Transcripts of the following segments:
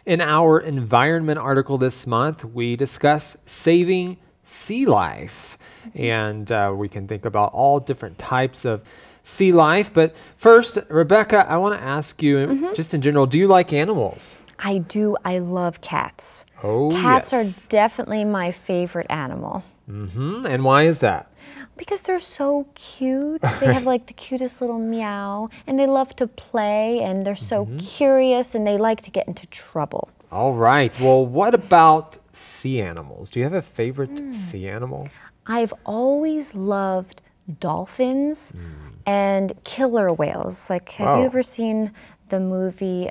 In our environment article this month, we discuss saving sea life. And we can think about all different types of sea life. But first, Rebecca, I want to ask you, just in general, do you like animals? I do. I love cats. Oh, Cats yes. are definitely my favorite animal. And why is that? Because they're so cute. They have like the cutest little meow, and they love to play, and they're so curious, and they like to get into trouble. All right. Well, what about sea animals? Do you have a favorite sea animal? I've always loved dolphins and killer whales. Like, have you ever seen the movie,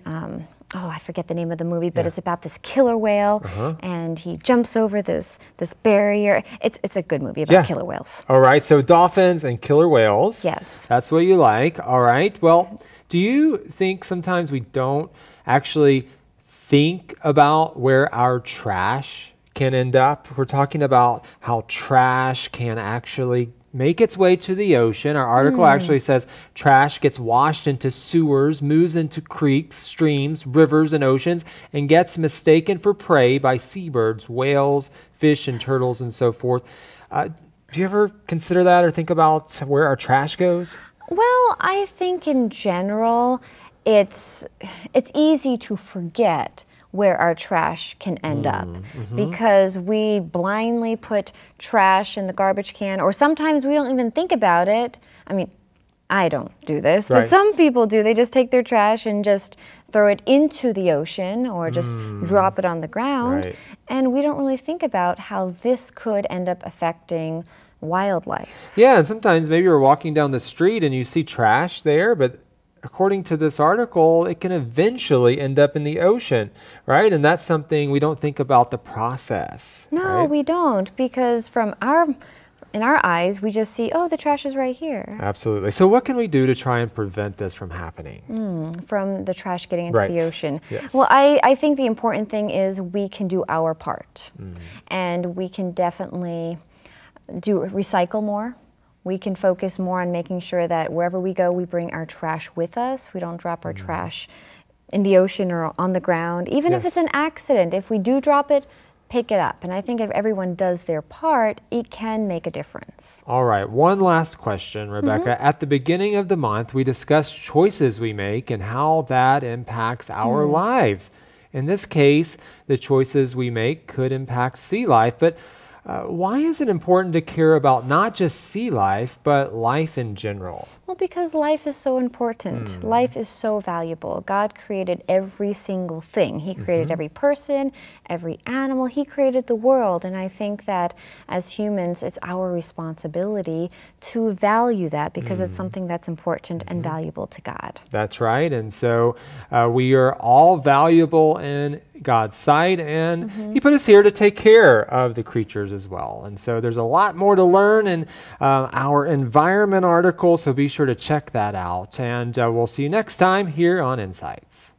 I forget the name of the movie, but it's about this killer whale, and he jumps over this barrier. It's a good movie about killer whales. All right, so dolphins and killer whales. Yes. That's what you like. All right. Well, do you think sometimes we don't actually think about where our trash can end up? We're talking about how trash can actually make its way to the ocean. Our article actually says trash gets washed into sewers, moves into creeks, streams, rivers, and oceans, and gets mistaken for prey by seabirds, whales, fish, and turtles, and so forth. Do you ever consider that or think about where our trash goes? Well, I think in general, it's easy to forget where our trash can end up because we blindly put trash in the garbage can, or sometimes we don't even think about it. I mean, I don't do this, but some people do. They just take their trash and just throw it into the ocean or just drop it on the ground. And we don't really think about how this could end up affecting wildlife. Yeah, and sometimes maybe you're walking down the street and you see trash there, but according to this article, it can eventually end up in the ocean, right? And that's something we don't think about the process. No, we don't, because in our eyes, we just see, oh, the trash is right here. Absolutely. So what can we do to try and prevent this from happening? From the trash getting into the ocean. Yes. Well, I think the important thing is we can do our part. And we can definitely recycle more. We can focus more on making sure that wherever we go, we bring our trash with us. We don't drop our trash in the ocean or on the ground. Even if it's an accident, if we do drop it, pick it up. And I think if everyone does their part, it can make a difference. All right, one last question, Rebecca. At the beginning of the month, we discussed choices we make and how that impacts our lives. In this case, the choices we make could impact sea life, but why is it important to care about not just sea life, but life in general? Well, because life is so important. Life is so valuable. God created every single thing. He created every person, every animal. He created the world. And I think that as humans, it's our responsibility to value that because it's something that's important and valuable to God. That's right. And so we are all valuable in God's sight, and He put us here to take care of the creatures as well. And so there's a lot more to learn in our environment article, so be sure to check that out. And we'll see you next time here on Insights.